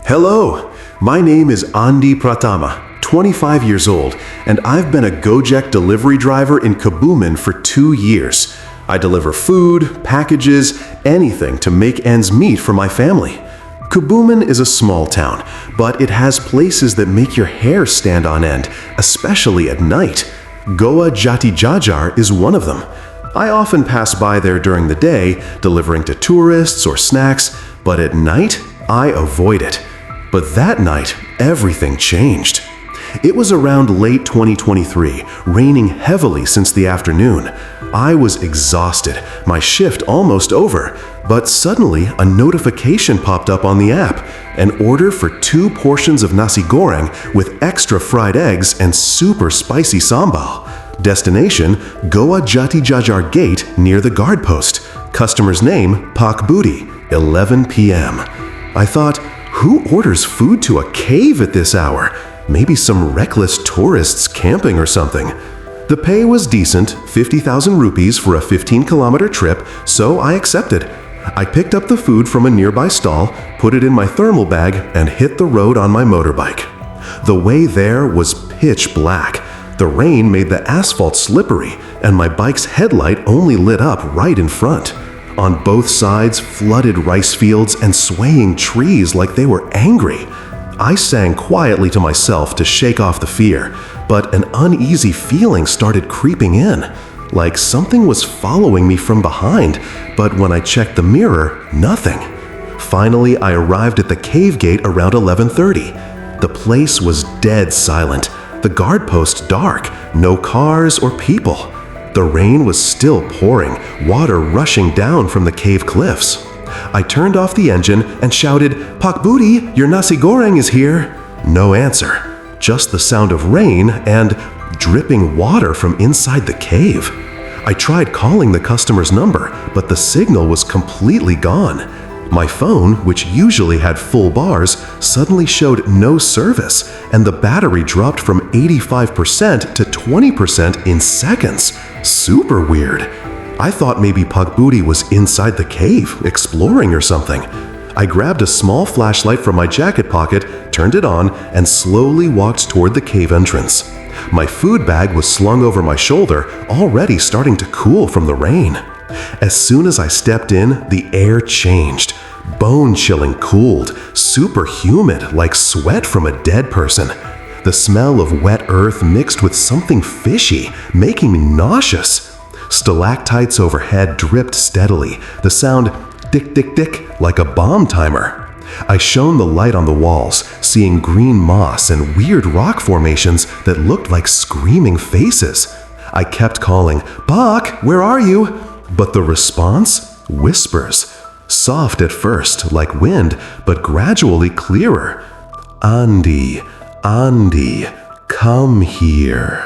Hello, my name is Andi Pratama, 25 years old, and I've been a Gojek delivery driver in Kebumen for 2 years. I deliver food, packages, anything to make ends meet for my family. Kebumen is a small town, but it has places that make your hair stand on end, especially at night. Goa Jatijajar is one of them. I often pass by there during the day, delivering to tourists or snacks, but at night, I avoid it. But that night, everything changed. It was around late 2023, raining heavily since the afternoon. I was exhausted, my shift almost over, but suddenly a notification popped up on the app, an order for 2 portions of nasi goreng with extra fried eggs and super spicy sambal. Destination, Goa Jatijajar Gate near the guard post. Customer's name, Pak Budi, 11 p.m. I thought, who orders food to a cave at this hour? Maybe some reckless tourists camping or something. The pay was decent, 50,000 rupees for a 15-kilometer trip, so I accepted. I picked up the food from a nearby stall, put it in my thermal bag, and hit the road on my motorbike. The way there was pitch black. The rain made the asphalt slippery, and my bike's headlight only lit up right in front. On both sides, flooded rice fields and swaying trees like they were angry. I sang quietly to myself to shake off the fear, but an uneasy feeling started creeping in, like something was following me from behind, but when I checked the mirror, nothing. Finally, I arrived at the cave gate around 11:30. The place was dead silent, the guard post dark, no cars or people. The rain was still pouring, water rushing down from the cave cliffs. I turned off the engine and shouted, "Pak Budi, your nasi goreng is here." No answer, just the sound of rain and dripping water from inside the cave. I tried calling the customer's number, but the signal was completely gone. My phone, which usually had full bars, suddenly showed no service, and the battery dropped from 85% to 20% in seconds. Super weird. I thought maybe Pak Budi was inside the cave, exploring or something. I grabbed a small flashlight from my jacket pocket, turned it on, and slowly walked toward the cave entrance. My food bag was slung over my shoulder, already starting to cool from the rain. As soon as I stepped in, the air changed. Bone-chilling cold, super humid like sweat from a dead person. The smell of wet earth mixed with something fishy, making me nauseous. Stalactites overhead dripped steadily, the sound tick-tick-tick like a bomb timer. I shone the light on the walls, seeing green moss and weird rock formations that looked like screaming faces. I kept calling, "Pak, where are you?" But the response? Whispers. Soft at first, like wind, but gradually clearer. "Andi, Andi, come here."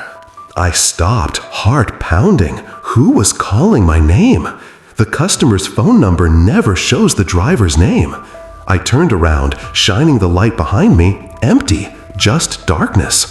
I stopped, heart pounding. Who was calling my name? The customer's phone number never shows the driver's name. I turned around, shining the light behind me, empty, just darkness.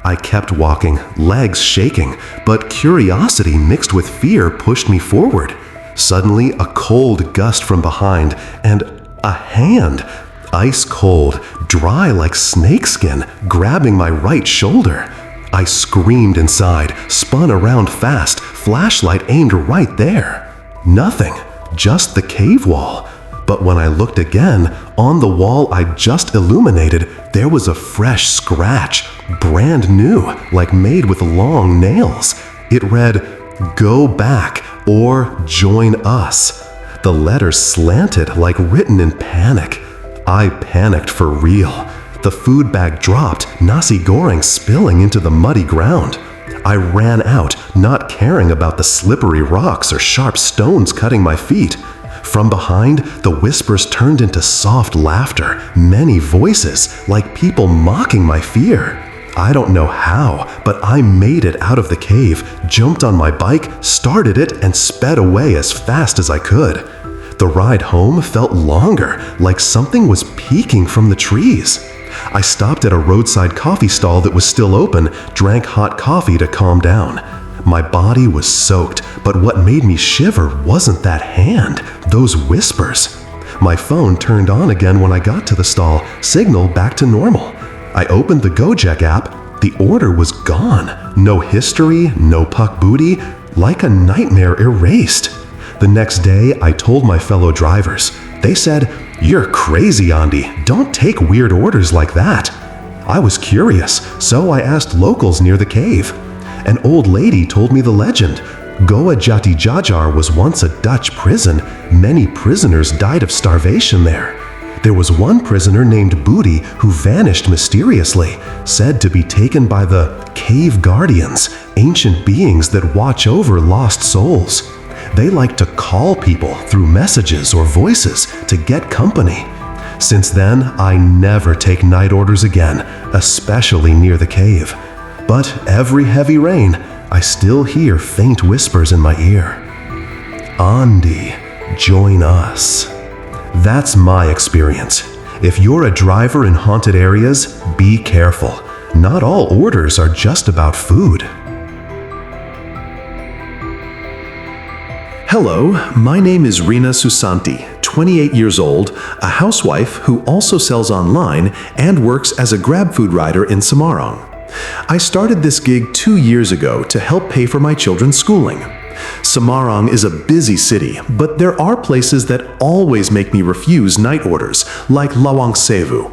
I kept walking, legs shaking, but curiosity mixed with fear pushed me forward. Suddenly, a cold gust from behind, and a hand, ice cold, dry like snakeskin, grabbing my right shoulder. I screamed inside, spun around fast, flashlight aimed right there. Nothing, just the cave wall. But when I looked again, on the wall I'd just illuminated, there was a fresh scratch, brand new, like made with long nails. It read, "Go back or join us." The letters slanted like written in panic. I panicked for real. The food bag dropped, nasi goreng spilling into the muddy ground. I ran out, not caring about the slippery rocks or sharp stones cutting my feet. From behind, the whispers turned into soft laughter, many voices, like people mocking my fear. I don't know how, but I made it out of the cave, jumped on my bike, started it, and sped away as fast as I could. The ride home felt longer, like something was peeking from the trees. I stopped at a roadside coffee stall that was still open, drank hot coffee to calm down. My body was soaked, but what made me shiver wasn't that hand, those whispers. My phone turned on again when I got to the stall, signal back to normal. I opened the Gojek app. The order was gone. No history, no puck booty, like a nightmare erased. The next day, I told my fellow drivers. They said, "You're crazy, Andi. Don't take weird orders like that." I was curious, so I asked locals near the cave. An old lady told me the legend. Goa Jatijajar was once a Dutch prison. Many prisoners died of starvation there. There was one prisoner named Budi who vanished mysteriously, said to be taken by the cave guardians, ancient beings that watch over lost souls. They like to call people through messages or voices to get company. Since then, I never take night orders again, especially near the cave. But every heavy rain, I still hear faint whispers in my ear. Andi, join us. That's my experience. If you're a driver in haunted areas, be careful. Not all orders are just about food. Hello, my name is Rina Susanti, 28 years old, a housewife who also sells online and works as a Grab food rider in Semarang. I started this gig 2 years ago to help pay for my children's schooling. Semarang is a busy city, but there are places that always make me refuse night orders, like Lawang Sewu.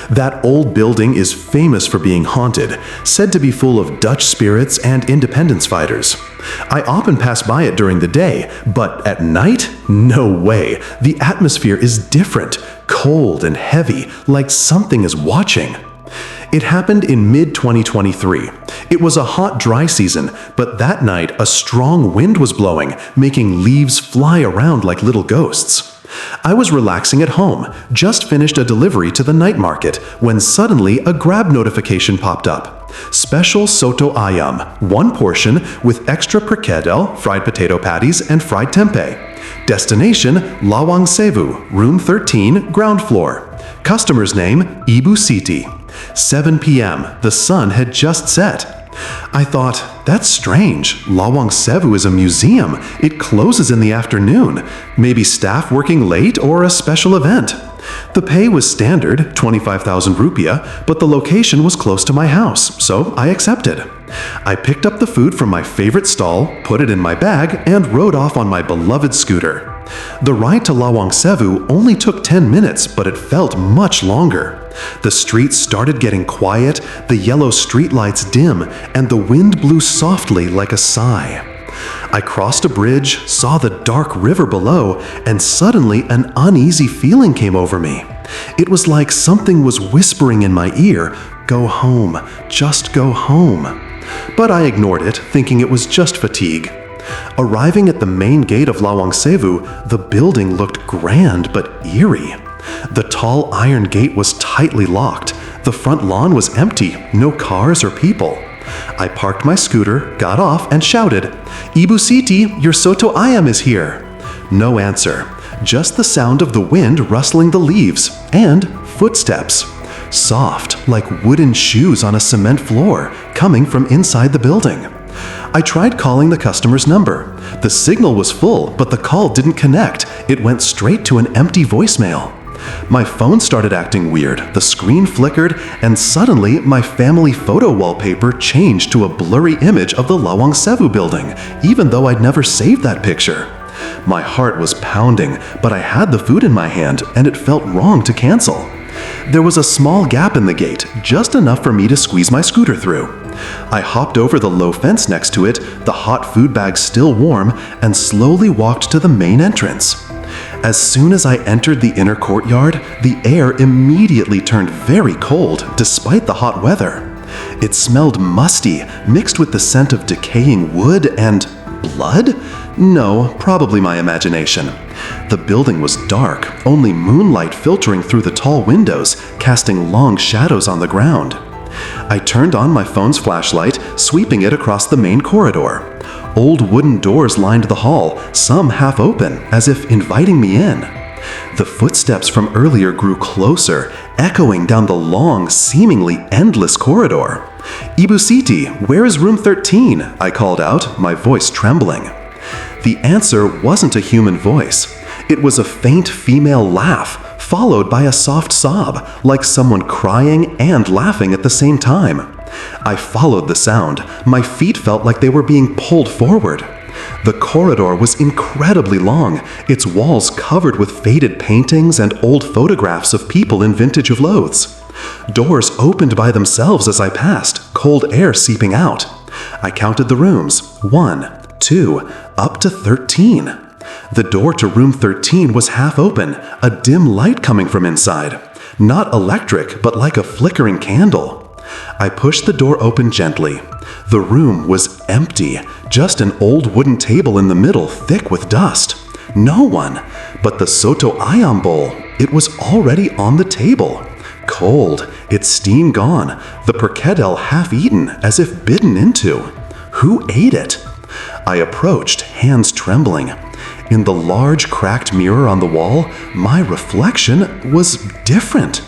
That old building is famous for being haunted, said to be full of Dutch spirits and independence fighters. I often pass by it during the day, but at night? No way. The atmosphere is different, cold and heavy, like something is watching. It happened in mid-2023. It was a hot, dry season, but that night a strong wind was blowing, making leaves fly around like little ghosts. I was relaxing at home, just finished a delivery to the night market, when suddenly a Grab notification popped up. Special soto ayam, 1 portion with extra perkedel, fried potato patties, and fried tempeh. Destination, Lawang Sewu, room 13, ground floor. Customer's name, Ibu Siti. 7 p.m., the sun had just set. I thought, that's strange. Lawang Sewu is a museum. It closes in the afternoon. Maybe staff working late or a special event. The pay was standard, 25,000 rupiah, but the location was close to my house, so I accepted. I picked up the food from my favorite stall, put it in my bag, and rode off on my beloved scooter. The ride to Lawang Sewu only took 10 minutes, but it felt much longer. The streets started getting quiet, the yellow streetlights dim, and the wind blew softly like a sigh. I crossed a bridge, saw the dark river below, and suddenly an uneasy feeling came over me. It was like something was whispering in my ear, "Go home, just go home." But I ignored it, thinking it was just fatigue. Arriving at the main gate of Lawang Sewu, the building looked grand but eerie. The tall iron gate was tightly locked. The front lawn was empty, no cars or people. I parked my scooter, got off, and shouted, "Ibu Siti, your soto ayam is here." No answer, just the sound of the wind rustling the leaves, and footsteps. Soft, like wooden shoes on a cement floor, coming from inside the building. I tried calling the customer's number. The signal was full, but the call didn't connect. It went straight to an empty voicemail. My phone started acting weird, the screen flickered, and suddenly my family photo wallpaper changed to a blurry image of the Lawang Sewu building, even though I'd never saved that picture. My heart was pounding, but I had the food in my hand, and it felt wrong to cancel. There was a small gap in the gate, just enough for me to squeeze my scooter through. I hopped over the low fence next to it, the hot food bag still warm, and slowly walked to the main entrance. As soon as I entered the inner courtyard, the air immediately turned very cold despite the hot weather. It smelled musty, mixed with the scent of decaying wood and blood? No, probably my imagination. The building was dark, only moonlight filtering through the tall windows, casting long shadows on the ground. I turned on my phone's flashlight, sweeping it across the main corridor. Old wooden doors lined the hall, some half open, as if inviting me in. The footsteps from earlier grew closer, echoing down the long, seemingly endless corridor. "Ibu Siti, where is room 13?" I called out, my voice trembling. The answer wasn't a human voice. It was a faint female laugh, followed by a soft sob, like someone crying and laughing at the same time. I followed the sound. My feet felt like they were being pulled forward. The corridor was incredibly long, its walls covered with faded paintings and old photographs of people in vintage clothes. Doors opened by themselves as I passed, cold air seeping out. I counted the rooms. 1, 2, up to 13. The door to room 13 was half open, a dim light coming from inside. Not electric, but like a flickering candle. I pushed the door open gently. The room was empty, just an old wooden table in the middle, thick with dust. No one, but the soto ayam bowl. It was already on the table. Cold, its steam gone, the perkedel half-eaten, as if bitten into. Who ate it? I approached, hands trembling. In the large cracked mirror on the wall, my reflection was different.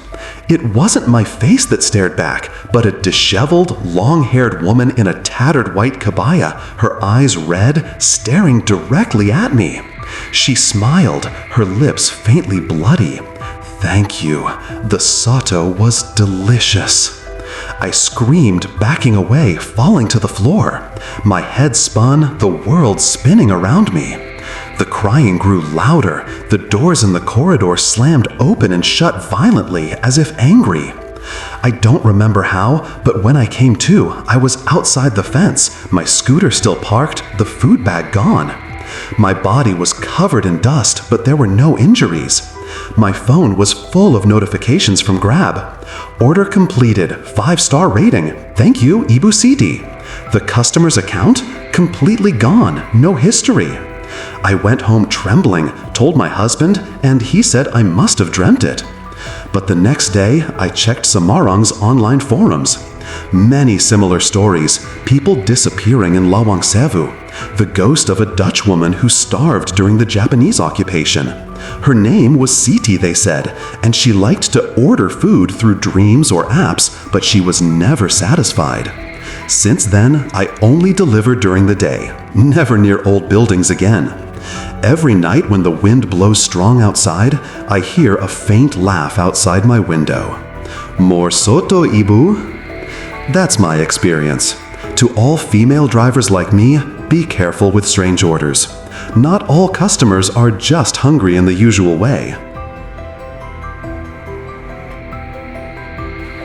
It wasn't my face that stared back, but a disheveled, long-haired woman in a tattered white kabaya, her eyes red, staring directly at me. She smiled, her lips faintly bloody. Thank you. The soto was delicious. I screamed, backing away, falling to the floor. My head spun, the world spinning around me. The crying grew louder. The doors in the corridor slammed open and shut violently, as if angry. I don't remember how, but when I came to, I was outside the fence, my scooter still parked, the food bag gone. My body was covered in dust, but there were no injuries. My phone was full of notifications from Grab. Order completed, 5-star rating. Thank you, Ibu Siti. The customer's account? Completely gone, no history. I went home trembling, told my husband, and he said I must have dreamt it. But the next day, I checked Semarang's online forums. Many similar stories, people disappearing in Lawang Sewu, the ghost of a Dutch woman who starved during the Japanese occupation. Her name was Siti, they said, and she liked to order food through dreams or apps, but she was never satisfied. Since then, I only deliver during the day, never near old buildings again. Every night when the wind blows strong outside, I hear a faint laugh outside my window. More soto, Ibu? That's my experience. To all female drivers like me, be careful with strange orders. Not all customers are just hungry in the usual way.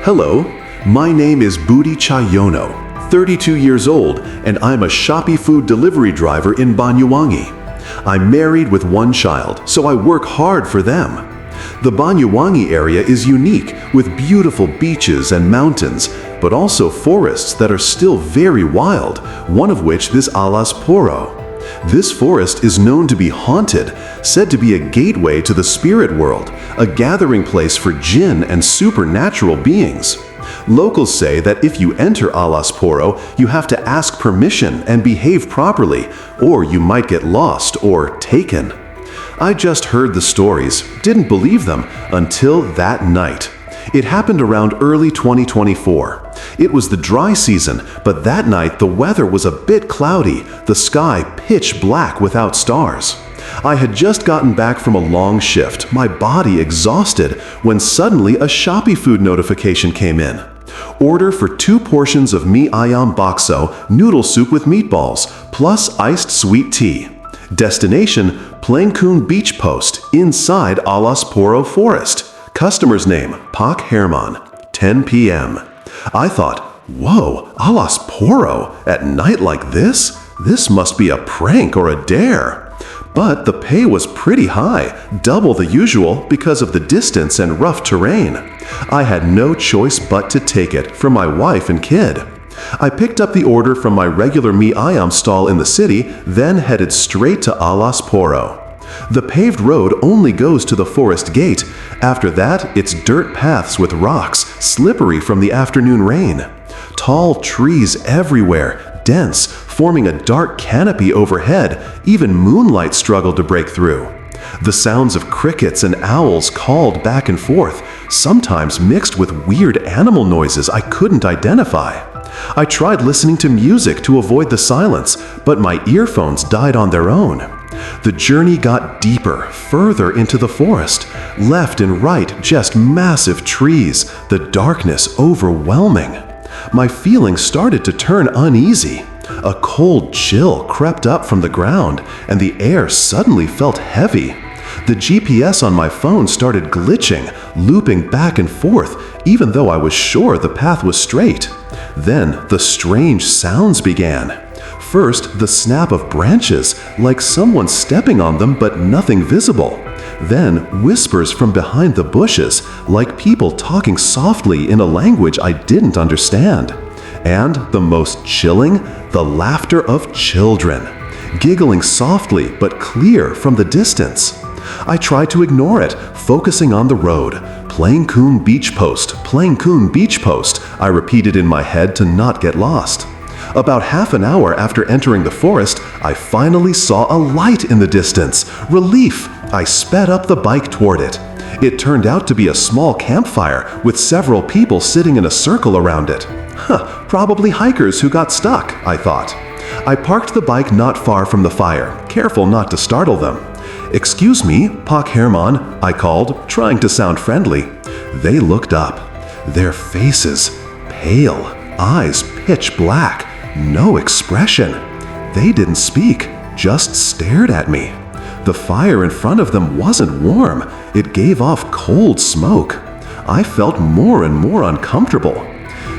Hello, my name is Budi Chayono, 32 years old, and I'm a Shopee food delivery driver in Banyuwangi. I'm married with one child, so I work hard for them. The Banyuwangi area is unique, with beautiful beaches and mountains, but also forests that are still very wild, one of which is Alas Purwo. This forest is known to be haunted, said to be a gateway to the spirit world, a gathering place for jinn and supernatural beings. Locals say that if you enter Alas Purwo, you have to ask permission and behave properly, or you might get lost or taken. I just heard the stories, didn't believe them, until that night. It happened around early 2024. It was the dry season, but that night the weather was a bit cloudy, the sky pitch black without stars. I had just gotten back from a long shift, my body exhausted, when suddenly a Shopee food notification came in. Order for 2 portions of mee ayam bakso, noodle soup with meatballs, plus iced sweet tea. Destination, Plangkung Beach Post, inside Alas Purwo Forest. Customer's name, Pak Herman, 10 p.m. I thought, whoa, Alas Purwo, at night like this? This must be a prank or a dare. But the pay was pretty high, double the usual because of the distance and rough terrain. I had no choice but to take it for my wife and kid. I picked up the order from my regular mee ayam stall in the city, then headed straight to Alas Purwo. The paved road only goes to the forest gate. After that, it's dirt paths with rocks, slippery from the afternoon rain. Tall trees everywhere, dense, forming a dark canopy overhead. Even moonlight struggled to break through. The sounds of crickets and owls called back and forth, sometimes mixed with weird animal noises I couldn't identify. I tried listening to music to avoid the silence, but my earphones died on their own. The journey got deeper, further into the forest. Left and right, just massive trees, the darkness overwhelming. My feelings started to turn uneasy. A cold chill crept up from the ground, and the air suddenly felt heavy. The GPS on my phone started glitching, looping back and forth, even though I was sure the path was straight. Then the strange sounds began. First, the snap of branches, like someone stepping on them but nothing visible. Then, whispers from behind the bushes, like people talking softly in a language I didn't understand. And the most chilling, the laughter of children, giggling softly but clear from the distance. I tried to ignore it, focusing on the road. Plain Coon Beach Post, Plain Coon Beach Post, I repeated in my head to not get lost. About half an hour after entering the forest, I finally saw a light in the distance. Relief! I sped up the bike toward it. It turned out to be a small campfire with several people sitting in a circle around it. Probably hikers who got stuck, I thought. I parked the bike not far from the fire, careful not to startle them. "Excuse me, Pak Herman," I called, trying to sound friendly. They looked up. Their faces, pale, eyes pitch black, no expression. They didn't speak, just stared at me. The fire in front of them wasn't warm, it gave off cold smoke. I felt more and more uncomfortable.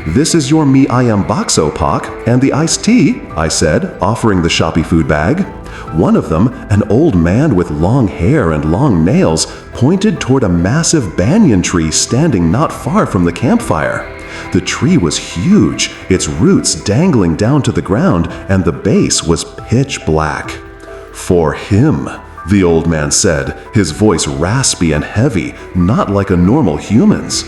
"This is your mi ayam bakso, Pak, and the iced tea," I said, offering the Shopee food bag. One of them, an old man with long hair and long nails, pointed toward a massive banyan tree standing not far from the campfire. The tree was huge, its roots dangling down to the ground, and the base was pitch black. "For him," the old man said, his voice raspy and heavy, not like a normal human's.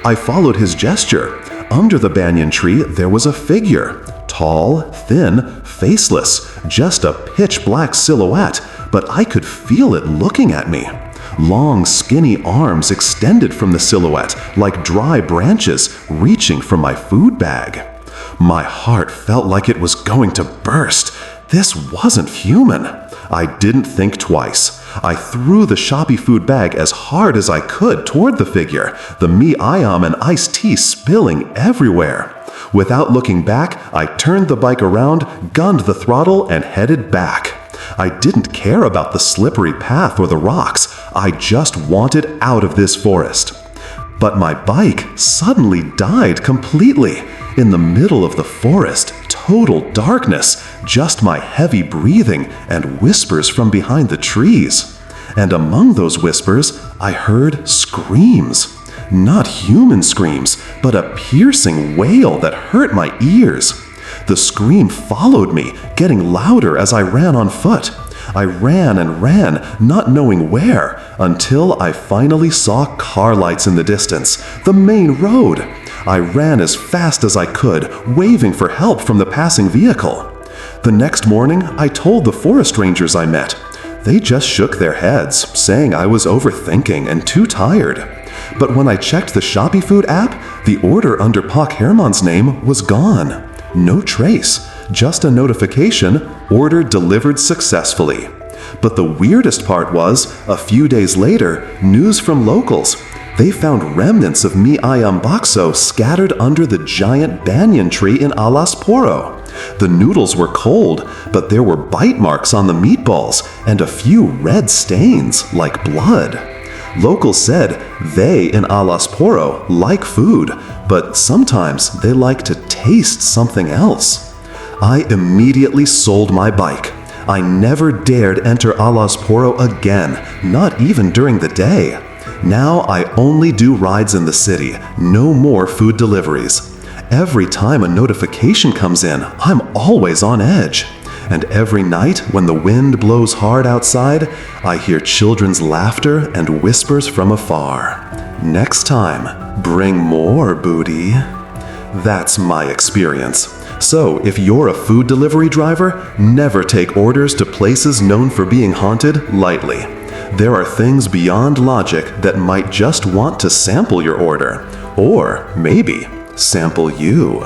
I followed his gesture. Under the banyan tree there was a figure. Tall, thin, faceless, just a pitch black silhouette, but I could feel it looking at me. Long, skinny arms extended from the silhouette like dry branches reaching from my food bag. My heart felt like it was going to burst. This wasn't human. I didn't think twice. I threw the Shopee food bag as hard as I could toward the figure, the mi ayam and iced tea spilling everywhere. Without looking back, I turned the bike around, gunned the throttle, and headed back. I didn't care about the slippery path or the rocks. I just wanted out of this forest. But my bike suddenly died completely. In the middle of the forest, total darkness, just my heavy breathing and whispers from behind the trees. And among those whispers, I heard screams. Not human screams, but a piercing wail that hurt my ears. The scream followed me, getting louder as I ran on foot. I ran and ran, not knowing where, until I finally saw car lights in the distance, the main road. I ran as fast as I could, waving for help from the passing vehicle. The next morning, I told the forest rangers I met. They just shook their heads, saying I was overthinking and too tired. But when I checked the Shopee Food app, the order under Pak Herman's name was gone. No trace, just a notification, order delivered successfully. But the weirdest part was, a few days later, news from locals. They found remnants of mi ayam bakso scattered under the giant banyan tree in Alas Purwo. The noodles were cold, but there were bite marks on the meatballs and a few red stains like blood. Locals said they in Alas Purwo like food, but sometimes they like to taste something else. I immediately sold my bike. I never dared enter Alas Purwo again, not even during the day. Now I only do rides in the city, no more food deliveries. Every time a notification comes in, I'm always on edge. And every night when the wind blows hard outside, I hear children's laughter and whispers from afar. Next time, bring more, Budi. That's my experience. So, if you're a food delivery driver, never take orders to places known for being haunted lightly. There are things beyond logic that might just want to sample your order, or maybe sample you.